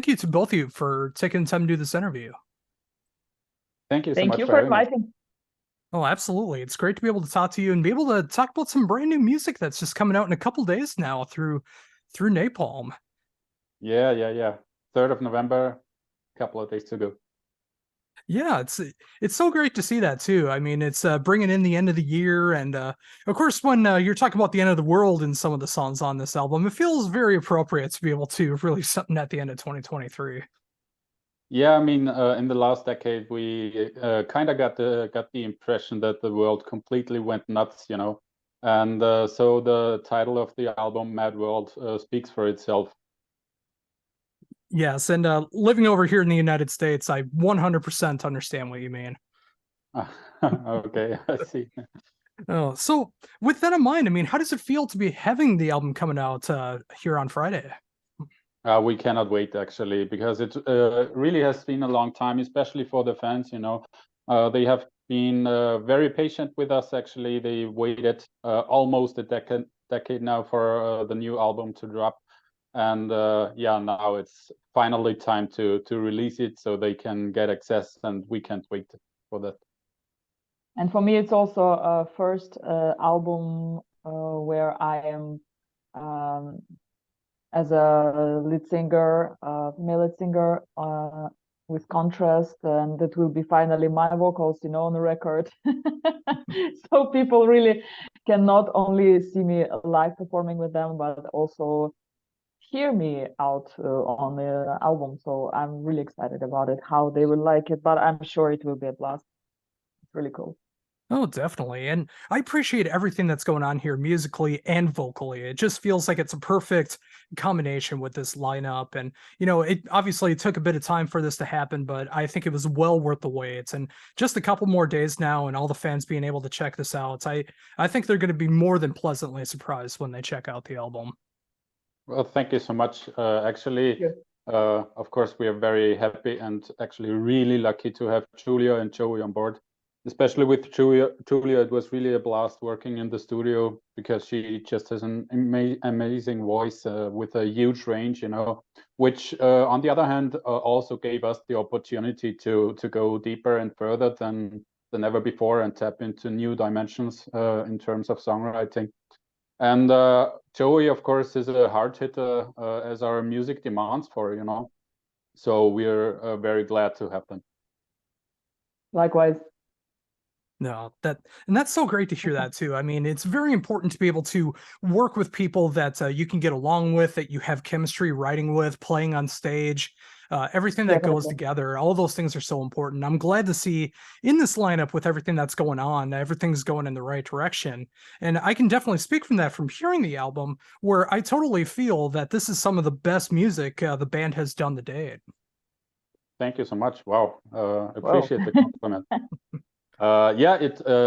Thank you to both of you for taking the time to do this interview. Thank you so Thank much you for for having us. inviting. Oh, absolutely. It's great to be able to talk to you and be able to talk about some brand new music that's just coming out in a couple days now through Napalm. Yeah. 3rd of November, a couple of days to go. Yeah, it's so great to see that too. I mean, it's bringing in the end of the year, and of course, when you're talking about the end of the world in some of the songs on this album, it feels very appropriate to be able to release something at the end of 2023. Yeah, I mean, in the last decade, we kind of got the impression that the world completely went nuts, and so the title of the album, Mad World, speaks for itself. Yes, and living over here in the United States, I 100% understand what you mean. Okay, I see. Oh, so with that in mind, I mean, how does it feel to be having the album coming out here on Friday? We cannot wait, actually, because it really has been a long time, especially for the fans. They have been very patient with us. Actually, they waited almost a decade now for the new album to drop, and yeah, now it's finally time to release it so they can get access, and we can't wait for that. And for me, it's also a first album where I am as a lead singer, male lead singer with Kontrust, and it will be finally my vocals, on the record. So people really can not only see me live performing with them, but also hear me out on the album. So I'm really excited about it, how they will like it, but I'm sure it will be a blast. It's really cool. Oh, definitely. And I appreciate everything that's going on here musically and vocally. It just feels like it's a perfect combination with this lineup. And, it obviously took a bit of time for this to happen, but I think it was well worth the wait. And just a couple more days now and all the fans being able to check this out, I think they're going to be more than pleasantly surprised when they check out the album. Well, thank you so much. Actually, of course, we are very happy and actually really lucky to have Julia and Joey on board. Especially with Julia, it was really a blast working in the studio because she just has an amazing voice with a huge range, which on the other hand also gave us the opportunity to go deeper and further than ever before and tap into new dimensions in terms of songwriting. And Joey, of course, is a hard hitter as our music demands for, so we're very glad to have them. Likewise. No, that's so great to hear that too. I mean, it's very important to be able to work with people that you can get along with, that you have chemistry writing with, playing on stage, everything that goes together. All those things are so important. I'm glad to see in this lineup with everything that's going on, everything's going in the right direction. And I can definitely speak from that from hearing the album, where I totally feel that this is some of the best music the band has done to date. Thank you so much. Wow, appreciate the compliment. Yeah,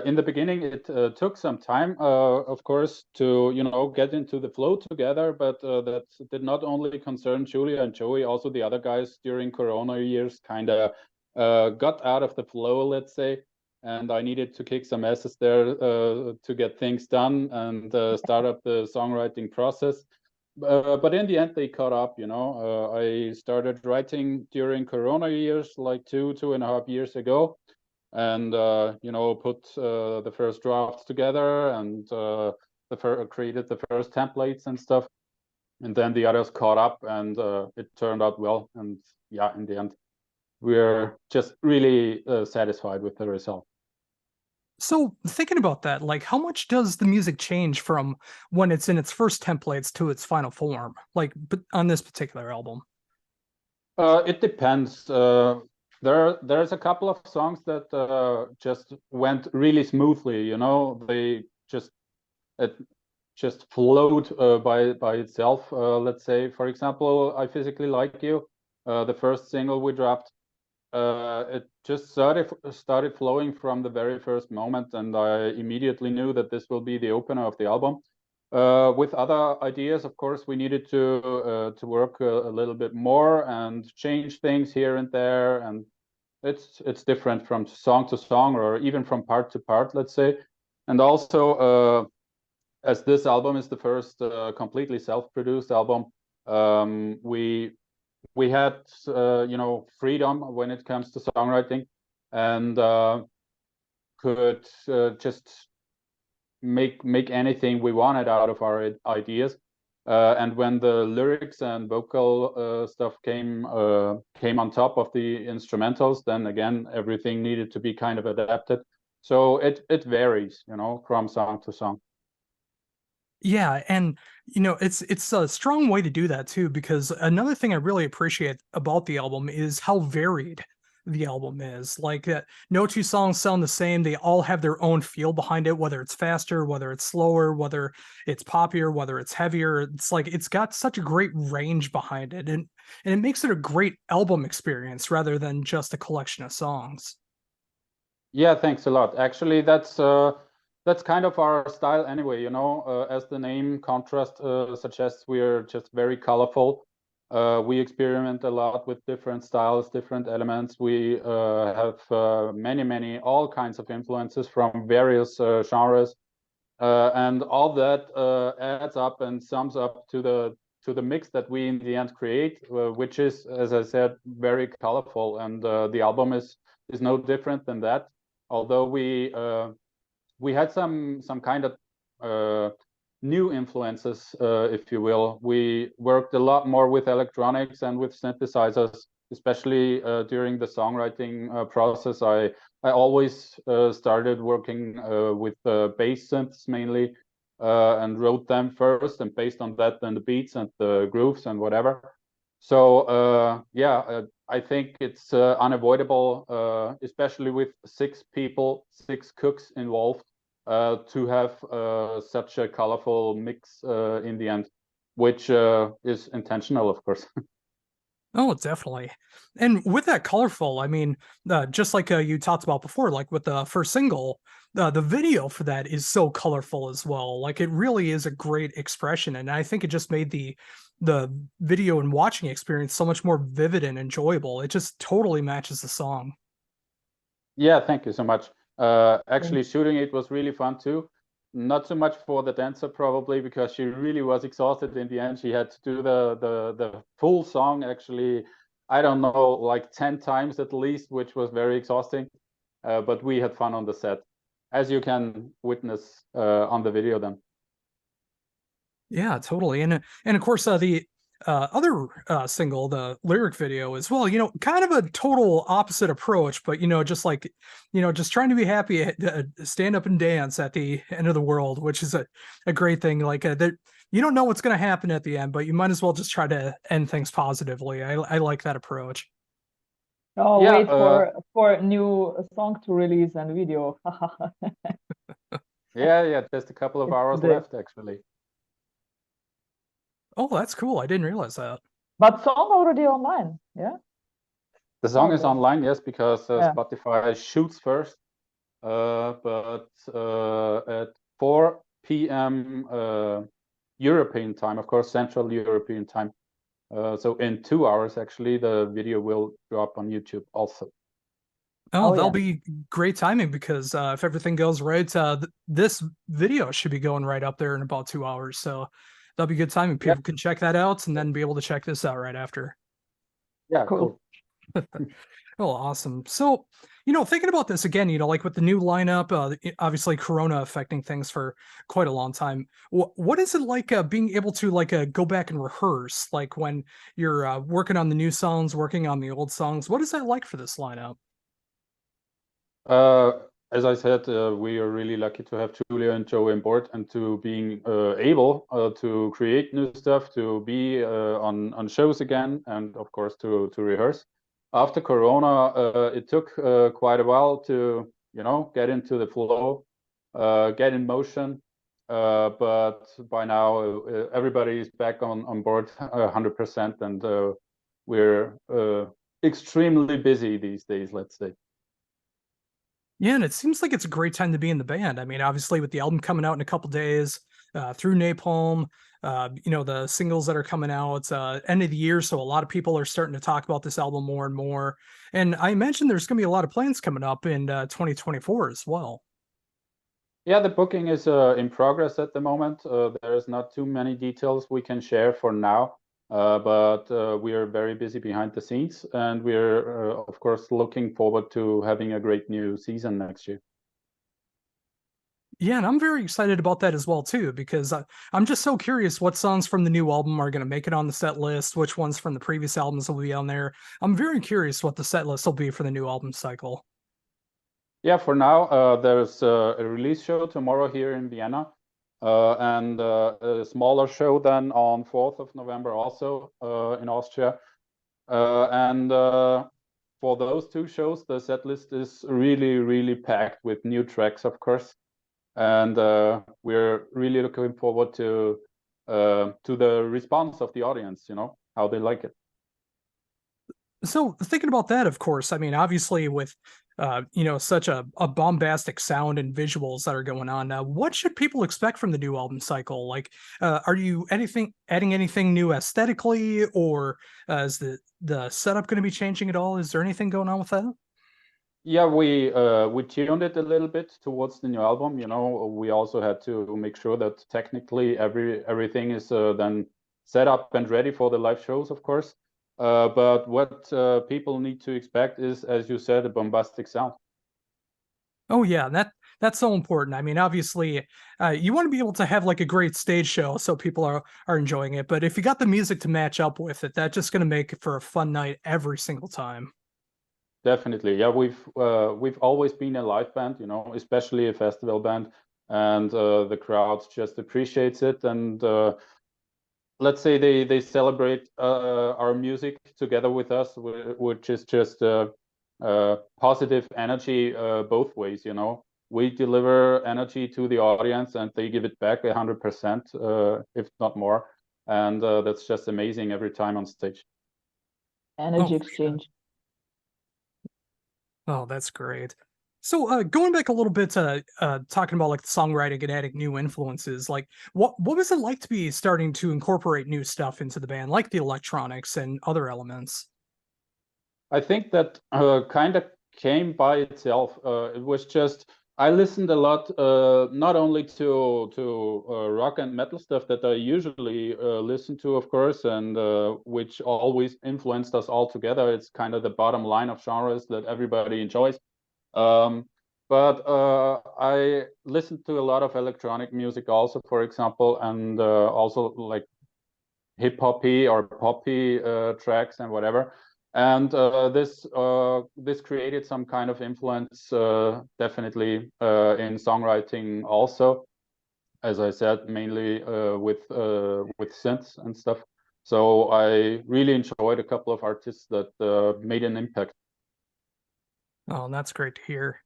in the beginning it took some time, of course, to get into the flow together. But that did not only concern Julia and Joey, also the other guys during Corona years kind of got out of the flow, let's say. And I needed to kick some asses there to get things done and start up the songwriting process. But in the end, they caught up. I started writing during Corona years, like 2.5 years ago, and put the first drafts together and created the first templates and stuff, and then the others caught up, and it turned out well. And yeah, in the end, we're just really satisfied with the result. So thinking about that, like how much does the music change from when it's in its first templates to its final form, like on this particular album? It depends. There's a couple of songs that just went really smoothly. They just flowed by itself. Let's say, for example, I Physically Like You, the first single we dropped. It just started flowing from the very first moment, and I immediately knew that this will be the opener of the album. With other ideas, of course, we needed to work a little bit more and change things here and there, and it's different from song to song or even from part to part, let's say. And also, as this album is the first completely self-produced album, we we had freedom when it comes to songwriting, and could just make anything we wanted out of our ideas. And when the lyrics and vocal stuff came on top of the instrumentals, then again everything needed to be kind of adapted. So it varies, from song to song. Yeah, and it's a strong way to do that too, because another thing I really appreciate about the album is how varied the album is. Like no two songs sound the same. They all have their own feel behind it, whether it's faster, whether it's slower, whether it's poppier, whether it's heavier. It's like it's got such a great range behind it, and it makes it a great album experience rather than just a collection of songs. Yeah, thanks a lot. Actually, that's kind of our style anyway, as the name Kontrust suggests, we're just very colorful. We experiment a lot with different styles, different elements. We have many, all kinds of influences from various genres. And all that adds up and sums up to the mix that we in the end create, which is, as I said, very colorful. And the album is no different than that. Although we had some kind of new influences, if you will. We worked a lot more with electronics and with synthesizers, especially during the songwriting process. I always started working with bass synths mainly, and wrote them first, and based on that, then the beats and the grooves and whatever. So I think it's unavoidable, especially with 6 people, 6 cooks involved, to have such a colorful mix in the end, which is intentional, of course. Oh, definitely. And with that colorful, I mean, just like you talked about before, like with the first single, the video for that is so colorful as well. Like it really is a great expression, and I think it just made the video and watching experience so much more vivid and enjoyable. It just totally matches the song. Yeah, thank you so much. Actually, shooting it was really fun too. Not so much for the dancer probably, because she really was exhausted in the end. She had to do the full song actually, I don't know, like 10 times at least, which was very exhausting. But we had fun on the set, as you can witness on the video then. Yeah, totally. And of course, the other single, the lyric video as well, kind of a total opposite approach, but just like, just trying to be happy, stand up and dance at the end of the world, which is a great thing. Like that, you don't know what's going to happen at the end, but you might as well just try to end things positively. I like that approach. Oh, Yeah, wait for a new song to release and video. yeah, just a couple of hours left actually. Oh, that's cool. I didn't realize that. But song already online, yeah? The song is online, yes, because Yeah. Spotify shoots first. But at 4 p.m. European time, of course, Central European time. So in 2 hours, actually, the video will drop on YouTube also. Oh, that'll be great timing, because if everything goes right, this video should be going right up there in about 2 hours. So that'll be good timing. People can check that out and then be able to check this out right after. Yeah, cool. Oh, awesome. So, thinking about this again, like with the new lineup, obviously Corona affecting things for quite a long time. What is it like being able to go back and rehearse, like when you're working on the new songs, working on the old songs? What is that like for this lineup? As I said, we are really lucky to have Julia and Joe on board, and to being able to create new stuff, to be on shows again, and of course to rehearse. After Corona, it took quite a while to get into the flow, get in motion. But by now, everybody is back on board 100%, and we're extremely busy these days, let's say. Yeah, and it seems like it's a great time to be in the band. I mean, obviously with the album coming out in a couple days, through Napalm, the singles that are coming out, end of the year, so a lot of people are starting to talk about this album more and more. And I imagine there's going to be a lot of plans coming up in 2024 as well. Yeah, the booking is in progress at the moment. There's not too many details we can share for now. but we are very busy behind the scenes, and we're of course looking forward to having a great new season next year. Yeah, and I'm very excited about that as well too, because I'm just so curious what songs from the new album are going to make it on the set list, which ones from the previous albums will be on there. I'm very curious what the set list will be for the new album cycle. Yeah, for now, there's a release show tomorrow here in Vienna, and a smaller show then on 4th of November also in Austria. And for those two shows, the set list is really, really packed with new tracks, of course. And we're really looking forward to the response of the audience, you know, how they like it. So thinking about that, of course, I mean, obviously with such a bombastic sound and visuals that are going on, what should people expect from the new album cycle? Like, are you adding anything new aesthetically, or is the setup going to be changing at all? Is there anything going on with that? Yeah, we tuned it a little bit towards the new album. You know, we also had to make sure that technically everything is then set up and ready for the live shows, of course. But what people need to expect is, as you said, a bombastic sound. Oh yeah, that's so important. I mean, obviously, you want to be able to have like a great stage show so people are enjoying it. But if you got the music to match up with it, that's just going to make it for a fun night every single time. Definitely, yeah. We've always been a live band, you know, especially a festival band, and the crowd just appreciates it. And let's say they celebrate our music together with us, which is just positive energy both ways. You know, we deliver energy to the audience, and they give it back 100%, if not more. And that's just amazing every time on stage. Energy Oh, exchange. Oh, that's great. So, going back a little bit to talking about like the songwriting and adding new influences, like what was it like to be starting to incorporate new stuff into the band, like the electronics and other elements? I think that kind of came by itself. It was just I listened a lot, not only to rock and metal stuff that I usually listen to, of course, and which always influenced us all together. It's kind of the bottom line of genres that everybody enjoys. Um, but I listened to a lot of electronic music also, for example, and also like hip hoppy or poppy tracks and whatever. And this created some kind of influence, definitely in songwriting also, as I said, mainly with synths and stuff. So I really enjoyed a couple of artists that made an impact. Oh, that's great to hear.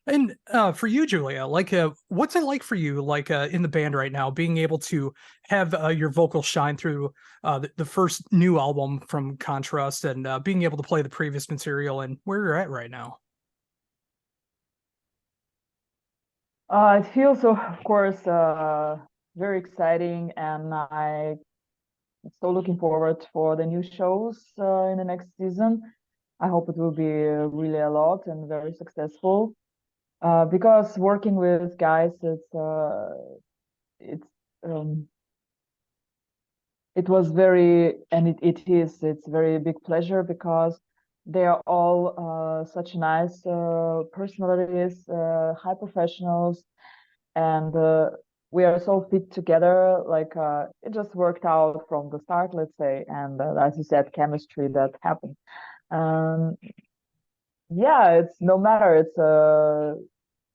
And for you, Julia, like, what's it like for you, like, in the band right now, being able to have your vocals shine through the first new album from Kontrust, and being able to play the previous material and where you're at right now? It feels, of course, very exciting, and I'm so looking forward for the new shows in the next season. I hope it will be really a lot and very successful. Because working with guys, it's it was very, and it's very big pleasure because they are all such nice personalities, high professionals, and we are so fit together. Like it just worked out from the start, let's say, and as you said, chemistry that happened. Um, yeah, it's no matter it's a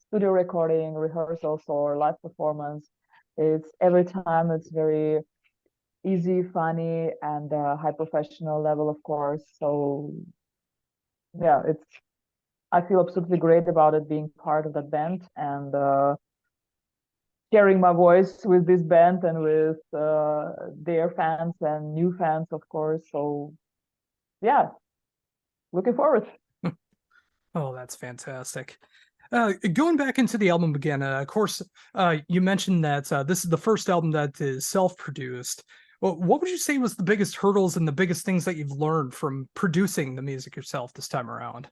studio recording, rehearsals, or live performance. It's every time it's very easy, funny, and high professional level, of course. So yeah, it's I feel absolutely great about it being part of that band and sharing my voice with this band and with their fans and new fans, of course. So yeah, looking forward. Oh, that's fantastic. Going back into the album again, of course, you mentioned that this is the first album that is self-produced. Well, what would you say was the biggest hurdles and the biggest things that you've learned from producing the music yourself this time around?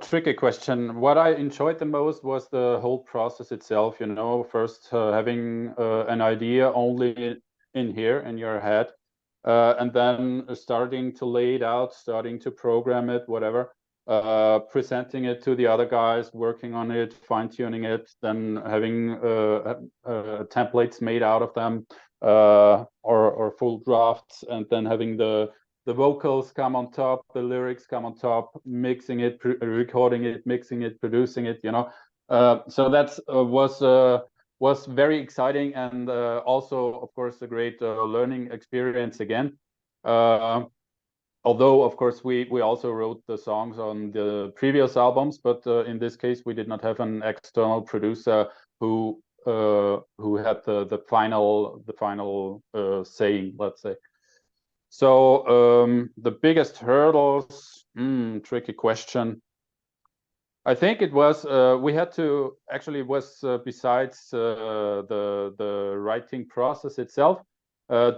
Tricky question. What I enjoyed the most was the whole process itself, you know, first having an idea only in here in your head, and then starting to lay it out, starting to program it, whatever, presenting it to the other guys, working on it, fine-tuning it, then having templates made out of them, or full drafts, and then having the vocals come on top, the lyrics come on top, mixing it, recording it, mixing it, producing it, you know. So that's was very exciting, and also, of course, a great learning experience again. Although, of course, we also wrote the songs on the previous albums, but in this case, we did not have an external producer who had the final saying, let's say. So the biggest hurdles, tricky question. I think it was we had to actually, it was besides the writing process itself,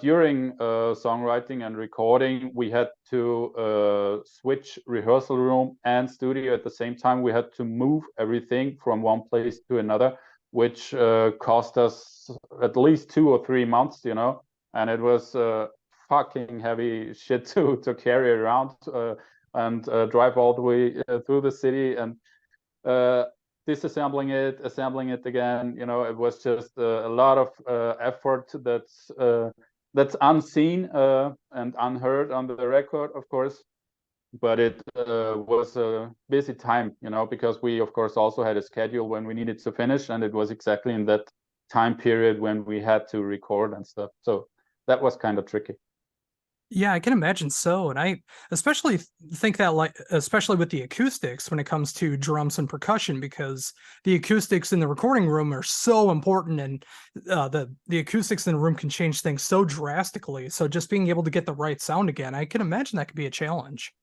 during songwriting and recording, we had to switch rehearsal room and studio at the same time. We had to move everything from one place to another, which cost us at least 2 or 3 months, you know, and it was fucking heavy shit to carry around and drive all the way through the city and disassembling it, assembling it again. You know, it was just a lot of effort that's unseen and unheard on the record, of course. But it was a busy time, you know, because we, of course, also had a schedule when we needed to finish, and it was exactly in that time period when we had to record and stuff. So that was kind of tricky. Yeah, I can imagine so. And I especially think that, like, especially with the acoustics when it comes to drums and percussion, because the acoustics in the recording room are so important, and the acoustics in the room can change things so drastically. So just being able to get the right sound again, I can imagine that could be a challenge.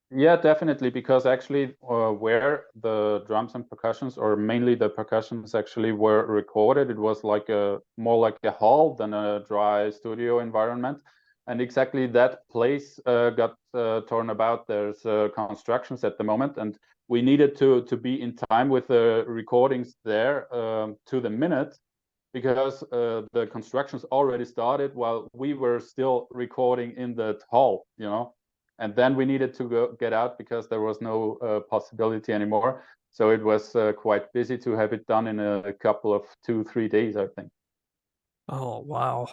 Yeah, definitely, because actually where the drums and percussions, or mainly the percussions, actually were recorded, it was like more like a hall than a dry studio environment. And exactly that place got torn about. There's constructions at the moment, and we needed to be in time with the recordings there to the minute, because the constructions already started while we were still recording in that hall, you know. And then we needed to get out because there was no possibility anymore. So it was quite busy to have it done in a couple of 2-3 days, I think. Oh, wow.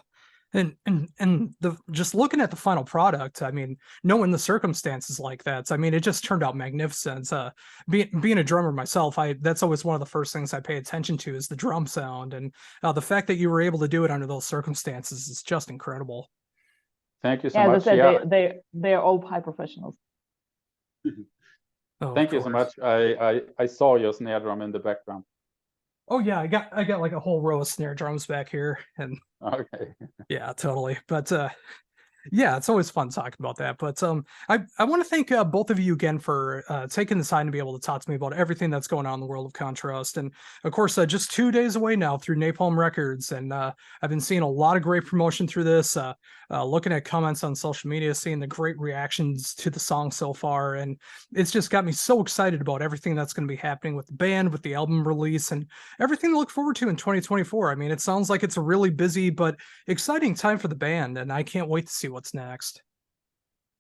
And the just looking at the final product, I mean, knowing the circumstances like that, I mean, it just turned out magnificent. Being a drummer myself, that's always one of the first things I pay attention to is the drum sound, and the fact that you were able to do it under those circumstances is just incredible. Thank you so much. As I said, they're all high professionals. Oh, thank you so much. I saw your snare drum in the background. Oh yeah, I got like a whole row of snare drums back here, and okay. Yeah, totally. But yeah, it's always fun talking about that. But I want to thank both of you again for taking the time to be able to talk to me about everything that's going on in the world of Kontrust. And of course, just 2 days away now through Napalm Records, and I've been seeing a lot of great promotion through this. Looking at comments on social media, seeing the great reactions to the song so far, and it's just got me so excited about everything that's going to be happening with the band, with the album release, and everything to look forward to in 2024. I mean, it sounds like it's a really busy but exciting time for the band, and I can't wait to see what's next.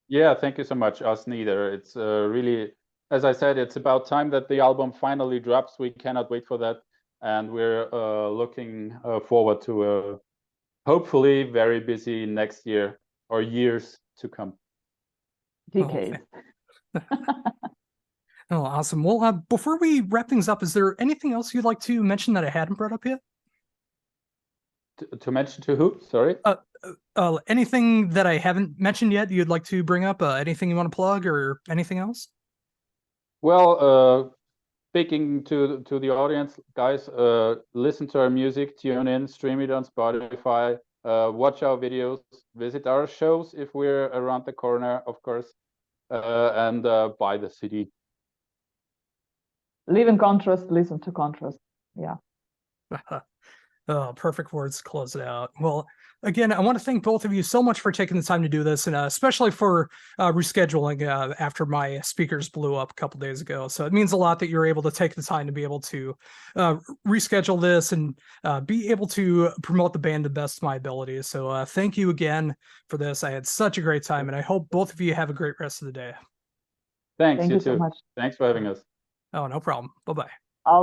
Yeah, thank you so much. Us neither. It's really, as I said, it's about time that the album finally drops. We cannot wait for that, and we're looking forward to a hopefully very busy next year or years to come. Decades. Oh, awesome. Well, before we wrap things up, is there anything else you'd like to mention that I hadn't brought up yet? To mention to who? Sorry. Anything that I haven't mentioned yet you'd like to bring up? Anything you want to plug or anything else? Well, speaking to the audience, guys, listen to our music, tune in, stream it on Spotify, watch our videos, visit our shows if we're around the corner, of course, and buy the CD. Live in Kontrust, listen to Kontrust. Yeah. Oh, perfect words to close it out. Well, again, I want to thank both of you so much for taking the time to do this, and especially for rescheduling after my speakers blew up a couple days ago. So it means a lot that you're able to take the time to be able to reschedule this and be able to promote the band to the best of my abilities. So thank you again for this. I had such a great time, and I hope both of you have a great rest of the day. Thanks, Thank you you too. so much. Thanks for having us. Oh, no problem. Bye-bye. I'll